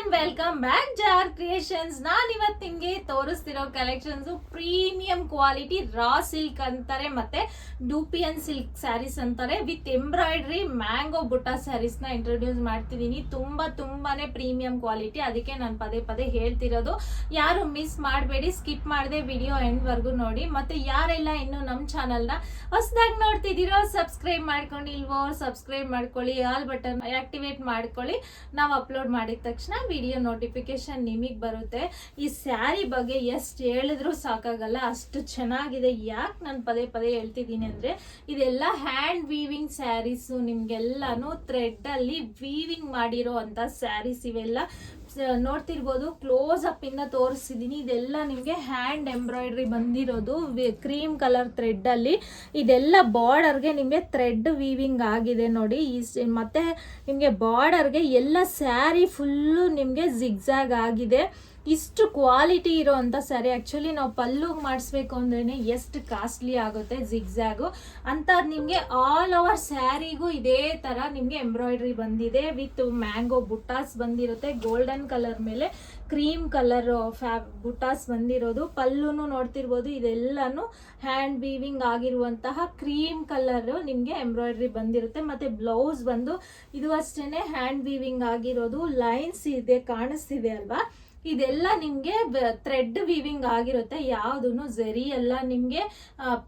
Everyone, welcome back jar creations. ನಾನು ಇವತ್ತು ನಿಮಗೆ ತೋರಿಸ್ತಿರೋ collections premium quality raw silk ಅಂತಾರೆ, ಮತ್ತೆ ಡೂಪಿಯನ್ ಸಿಲ್ಕ್ ಸ್ಯಾರೀಸ್ ಅಂತಾರೆ, ವಿತ್ ಎಂಬ್ರಾಯ್ಡ್ರಿ ಮ್ಯಾಂಗೋ ಬುಟ್ಟ ಸ್ಯಾರೀಸ್ ನ ಇಂಟ್ರೊಡ್ಯೂಸ್ ಮಾಡ್ತಿದ್ದೀನಿ. ತುಂಬಾನೇ ಪ್ರೀಮಿಯಂ ಕ್ವಾಲಿಟಿ, ಅದಕ್ಕೆ ನಾನು ಪದೇ ಹೇಳ್ತಿರೋದು. ಯಾರು ಮಿಸ್ ಮಾಡಬೇಡಿ, ಸ್ಕಿಪ್ ಮಾಡದೆ ವಿಡಿಯೋ ಎಂಡ್ ವರ್ಗು ನೋಡಿ. ಮತ್ತೆ ಯಾರೆಲ್ಲ ಇನ್ನು ನಮ್ಮ ಚಾನಲ್ ನ ಹೊಸದಾಗಿ ನೋಡ್ತಿದ್ದೀರೋ ಸಬ್ಸ್ಕ್ರೈಬ್ ಮಾಡ್ಕೊಂಡಿಲ್ವೋ ಸಬ್ಸ್ಕ್ರೈಬ್ ಮಾಡ್ಕೊಳ್ಳಿ, ಆಲ್ ಬಟನ್ ಆಕ್ಟಿವೇಟ್ ಮಾಡ್ಕೊಳ್ಳಿ. ನಾವು ಅಪ್ಲೋಡ್ ಮಾಡಿದ ತಕ್ಷಣ ವಿಡಿಯೋ ನೋಟಿಫಿಕೇಶನ್ ನಿಮಗೆ ಬರುತ್ತೆ. ಈ ಸ್ಯಾರಿ ಬಗ್ಗೆ ಎಷ್ಟು ಹೇಳಿದ್ರು ಸಾಕಾಗಲ್ಲ, ಅಷ್ಟು ಚೆನ್ನಾಗಿದೆ. ಯಾಕೆ ನಾನು ಪದೇ ಹೇಳ್ತಿದ್ದೀನಿ ಅಂದ್ರೆ, ಇದೆಲ್ಲ ಹ್ಯಾಂಡ್ ವೀವಿಂಗ್ ಸ್ಯಾರೀಸು, ನಿಮ್ಗೆಲ್ಲಾನು ಥ್ರೆಡ್ ಅಲ್ಲಿ ವೀವಿಂಗ್ ಮಾಡಿರೋ ಅಂತ ಸ್ಯಾರೀಸ್. ಇವೆಲ್ಲ ನೋಡ್ತಿರ್ಬೋದು, ಕ್ಲೋಸ್ ಅಪ್ ಇಂದ ತೋರಿಸ್ತಿದ್ದೀನಿ. ಇದೆಲ್ಲ ನಿಮಗೆ ಹ್ಯಾಂಡ್ ಎಂಬ್ರಾಯ್ಡ್ರಿ ಬಂದಿರೋದು ಕ್ರೀಮ್ ಕಲರ್ ಥ್ರೆಡ್ ಅಲ್ಲಿ. ಇದೆಲ್ಲ ಬಾರ್ಡರ್ಗೆ ನಿಮಗೆ ಥ್ರೆಡ್ ವೀವಿಂಗ್ ಆಗಿದೆ ನೋಡಿ. ಮತ್ತೆ ನಿಮಗೆ ಬಾರ್ಡರ್ಗೆ ಎಲ್ಲ ಸ್ಯಾರಿ ಫುಲ್ಲು ನಿಮಗೆ ಜಿಗ್ಜಾಗ್ ಆಗಿದೆ. ಇಷ್ಟು ಕ್ವಾಲಿಟಿ ಇರೋವಂಥ ಸ್ಯಾರಿ ಆ್ಯಕ್ಚುಲಿ ನಾವು ಪಲ್ಲುಗೆ ಮಾಡಿಸ್ಬೇಕು ಅಂದ್ರೇ ಎಷ್ಟು ಕಾಸ್ಟ್ಲಿ ಆಗುತ್ತೆ ಜಿಗ್ಜಾಗು ಅಂತ. ನಿಮಗೆ ಆಲ್ ಓವರ್ ಸ್ಯಾರಿಗೂ ಇದೇ ಥರ ನಿಮಗೆ ಎಂಬ್ರಾಯ್ಡ್ರಿ ಬಂದಿದೆ, ವಿತ್ ಮ್ಯಾಂಗೋ ಬುಟ್ಟಾಸ್ ಬಂದಿರುತ್ತೆ. ಗೋಲ್ಡನ್ ಕಲರ್ ಮೇಲೆ ಕ್ರೀಮ್ ಕಲರ್ ಬುಟ್ಟಾಸ್ ಬಂದಿರೋದು. ಪಲ್ಲುನು ನೋಡ್ತಿರ್ಬೋದು, ಇದೆಲ್ಲಾನು ಹ್ಯಾಂಡ್ ವೀವಿಂಗ್ ಆಗಿರುವಂತಹ ಕ್ರೀಮ್ ಕಲರ್ ನಿಮಗೆ ಎಂಬ್ರಾಯ್ಡ್ರಿ ಬಂದಿರುತ್ತೆ. ಮತ್ತೆ ಬ್ಲೌಸ್ ಬಂದು ಇದು ಅಷ್ಟೇನೆ ಹ್ಯಾಂಡ್ ವೀವಿಂಗ್ ಆಗಿರೋದು. ಲೈನ್ಸ್ ಇದೆ, ಕಾಣಿಸ್ತಿದೆ ಅಲ್ವಾ? ಇದೆಲ್ಲ ನಿಮಗೆ ಥ್ರೆಡ್ ವೀವಿಂಗ್ ಆಗಿರುತ್ತೆ. ಯಾವುದೂ ಝರಿ ಎಲ್ಲ ನಿಮಗೆ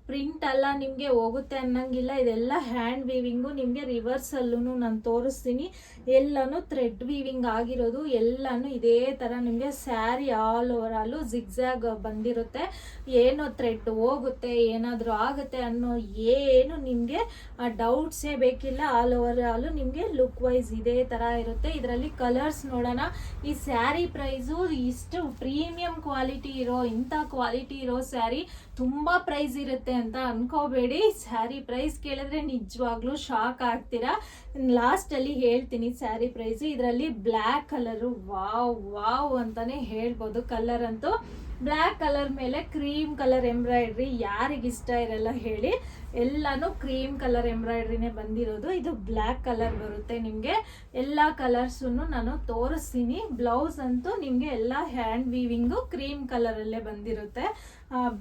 ಪ್ರಿಂಟ್ ಎಲ್ಲ ನಿಮಗೆ ಹೋಗುತ್ತೆ ಅನ್ನಂಗಿಲ್ಲ. ಇದೆಲ್ಲ ಹ್ಯಾಂಡ್ ವೀವಿಂಗು. ನಿಮಗೆ ರಿವರ್ಸಲ್ಲೂ ನಾನು ತೋರಿಸ್ತೀನಿ. ಎಲ್ಲನೂ ಥ್ರೆಡ್ ವೀವಿಂಗ್ ಆಗಿರೋದು. ಎಲ್ಲನೂ ಇದೇ ಥರ ನಿಮಗೆ ಸ್ಯಾರಿ ಆಲ್ ಓವರ್ ಆಲು ಜಿಗ್ಜಾಗ್ ಬಂದಿರುತ್ತೆ. ಏನೋ ಥ್ರೆಡ್ ಹೋಗುತ್ತೆ, ಏನಾದರೂ ಆಗುತ್ತೆ ಅನ್ನೋ ಏನು ನಿಮಗೆ ಡೌಟ್ಸೇ ಬೇಕಿಲ್ಲ. ಆಲ್ ಓವರ್ ಆಲು ನಿಮಗೆ ಲುಕ್ ವೈಸ್ ಇದೇ ಥರ ಇರುತ್ತೆ. ಇದರಲ್ಲಿ ಕಲರ್ಸ್ ನೋಡೋಣ. ಈ ಸ್ಯಾರಿ ಪ್ರೈಸು ಇಷ್ಟು ಪ್ರೀಮಿಯಂ ಕ್ವಾಲಿಟಿ ಇರೋ, ಇಂಥ ಕ್ವಾಲಿಟಿ ಇರೋ ಸ್ಯಾರಿ ತುಂಬಾ ಪ್ರೈಸ್ ಇರುತ್ತೆ ಅಂತ ಅನ್ಕೋಬೇಡಿ. ಸ್ಯಾರಿ ಪ್ರೈಸ್ ಕೇಳಿದ್ರೆ ನಿಜವಾಗ್ಲೂ ಶಾಕ್ ಆಗ್ತೀರಾ. ಲಾಸ್ಟ್ ಅಲ್ಲಿ ಹೇಳ್ತೀನಿ ಸ್ಯಾರಿ ಪ್ರೈಸ್. ಇದರಲ್ಲಿ ಬ್ಲ್ಯಾಕ್ ಕಲರು ವಾವ್ ಅಂತಾನೆ ಹೇಳ್ಬೋದು. ಕಲರ್ ಅಂತೂ ಬ್ಲ್ಯಾಕ್ ಕಲರ್ ಮೇಲೆ ಕ್ರೀಮ್ ಕಲರ್ ಎಂಬ್ರಾಯ್ಡ್ರಿ ಯಾರಿಗಿಷ್ಟ ಇರಲ್ಲ ಹೇಳಿ? ಎಲ್ಲಾನು ಕ್ರೀಮ್ ಕಲರ್ ಎಂಬ್ರಾಯ್ಡ್ರಿನೇ ಬಂದಿರೋದು. ಇದು ಬ್ಲ್ಯಾಕ್ ಕಲರ್ ಬರುತ್ತೆ ನಿಮಗೆ. ಎಲ್ಲ ಕಲರ್ಸನ್ನು ನಾನು ತೋರಿಸ್ತೀನಿ. ಬ್ಲೌಸ್ ಅಂತೂ ನಿಮಗೆ ಎಲ್ಲ ಹ್ಯಾಂಡ್ ವೀವಿಂಗು ಕ್ರೀಮ್ ಕಲರಲ್ಲೇ ಬಂದಿರುತ್ತೆ.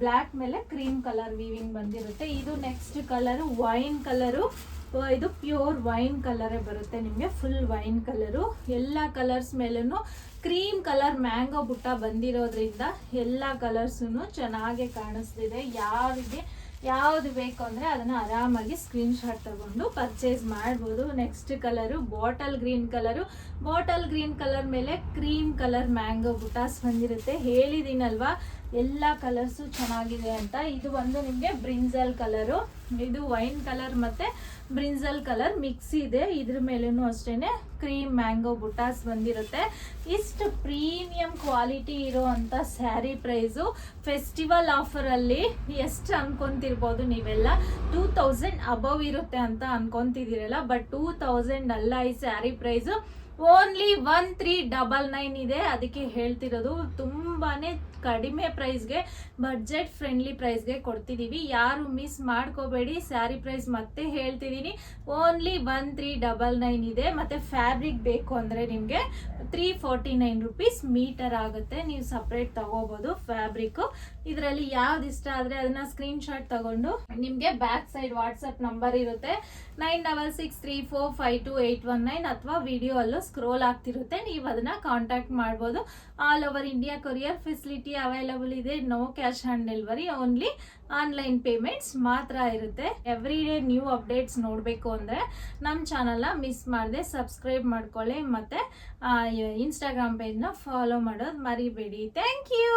ಬ್ಲ್ಯಾಕ್ ಮೇಲೆ ಕ್ರೀಮ್ ಕಲರ್ ವೀವಿಂಗ್ ಬಂದಿರುತ್ತೆ. ಇದು ನೆಕ್ಸ್ಟ್ ಕಲರು ವೈನ್ ಕಲರು. ಇದು ಪ್ಯೂರ್ ವೈನ್ ಕಲರೇ ಬರುತ್ತೆ ನಿಮಗೆ, ಫುಲ್ ವೈನ್ ಕಲರು. ಎಲ್ಲ ಕಲರ್ಸ್ ಮೇಲೂ ಕ್ರೀಮ್ ಕಲರ್ ಮ್ಯಾಂಗೋ ಬುಟ್ಟ ಬಂದಿರೋದ್ರಿಂದ ಎಲ್ಲ ಕಲರ್ಸು ಚೆನ್ನಾಗೆ ಕಾಣಿಸ್ತಿದೆ. ಯಾರಿಗೆ ಯಾವುದು ಬೇಕು ಅಂದರೆ ಅದನ್ನು ಆರಾಮಾಗಿ ಸ್ಕ್ರೀನ್ ಶಾಟ್ ತಗೊಂಡು ಪರ್ಚೇಸ್ ಮಾಡ್ಬೋದು. Next colour bottle green colour. Bottle green colour ಮೇಲೆ ಕ್ರೀಮ್ ಕಲರ್ ಮ್ಯಾಂಗೋ ಬುಟಾಸ್ ಬಂದಿರುತ್ತೆ. ಹೇಳಿದ್ದೀನಲ್ವಾ ಎಲ್ಲ ಕಲರ್ಸು ಚೆನ್ನಾಗಿದೆ ಅಂತ. ಇದು ಒಂದು ನಿಮಗೆ ಬ್ರಿಂಜಲ್ ಕಲರು. ಇದು ವೈನ್ ಕಲರ್ ಮತ್ತು ಬ್ರಿಂಜಲ್ ಕಲರ್ ಮಿಕ್ಸ್ ಇದೆ. ಇದ್ರ ಮೇಲೂ ಅಷ್ಟೇ ಕ್ರೀಮ್ ಮ್ಯಾಂಗೋ ಬುಟಾಸ್ ಬಂದಿರುತ್ತೆ. ಇಷ್ಟು ಪ್ರೀಮಿಯಂ ಕ್ವಾಲಿಟಿ ಇರೋ ಅಂಥ ಸ್ಯಾರಿ ಪ್ರೈಸು ಫೆಸ್ಟಿವಲ್ ಆಫರಲ್ಲಿ ಎಷ್ಟು ಅನ್ಕೊಂತಿರ್ಬೋದು ನೀವೆಲ್ಲ? 2000 ಅಬವ್ ಇರುತ್ತೆ ಅಂತ ಅನ್ಕೊಂತಿದ್ದೀರಲ್ಲ, ಬಟ್ 2000 ಅಲ್ಲ ಈ ಸ್ಯಾರಿ ಪ್ರೈಸು. ಓನ್ಲಿ 1399 ಇದೆ. ಅದಕ್ಕೆ ಹೇಳ್ತಿರೋದು ತುಂಬಾನೇ ಕಡಿಮೆ ಪ್ರೈಸ್ಗೆ, ಬಡ್ಜೆಟ್ ಫ್ರೆಂಡ್ಲಿ ಪ್ರೈಸ್ಗೆ ಕೊಡ್ತಿದ್ದೀವಿ. ಯಾರು ಮಿಸ್ ಮಾಡ್ಕೋಬೇಡಿ. ಸ್ಯಾರಿ ಪ್ರೈಸ್ ಮತ್ತೆ ಹೇಳ್ತಿದ್ದೀನಿ, ಓನ್ಲಿ 1399 ಇದೆ. ಮತ್ತು ಫ್ಯಾಬ್ರಿಕ್ ಬೇಕು ಅಂದರೆ ನಿಮಗೆ 349 ರುಪೀಸ್ ಮೀಟರ್ ಆಗುತ್ತೆ. ನೀವು ಸಪ್ರೇಟ್ ತಗೋಬೋದು ಫ್ಯಾಬ್ರಿಕ್ಕು. ಇದರಲ್ಲಿ ಯಾವ್ದು ಇಷ್ಟ ಆದರೆ ಅದನ್ನ ಸ್ಕ್ರೀನ್ ಶಾಟ್ ತಗೊಂಡು ನಿಮಗೆ ಬ್ಯಾಕ್ ಸೈಡ್ ವಾಟ್ಸಪ್ ನಂಬರ್ ಇರುತ್ತೆ 9663452819, ಅಥವಾ ವಿಡಿಯೋ ಅಲ್ಲೂ ಸ್ಕ್ರೋಲ್ ಆಗ್ತಿರುತ್ತೆ, ನೀವು ಅದನ್ನ ಕಾಂಟ್ಯಾಕ್ಟ್ ಮಾಡ್ಬೋದು. All over India courier facility available ಇದೆ. No cash on delivery, only online payments ಮಾತ್ರ ಇರುತ್ತೆ. ಎವ್ರಿ ಡೇ ನ್ಯೂ ಅಪ್ಡೇಟ್ಸ್ ನೋಡಬೇಕು ಅಂದರೆ ನಮ್ಮ ಚಾನಲ್ನ ಮಿಸ್ ಮಾಡದೆ ಸಬ್ಸ್ಕ್ರೈಬ್ ಮಾಡ್ಕೊಳ್ಳಿ. ಮತ್ತು ಇನ್ಸ್ಟಾಗ್ರಾಮ್ ಪೇಜ್ನ ಫಾಲೋ ಮಾಡೋದು ಮರಿಬೇಡಿ. Thank you.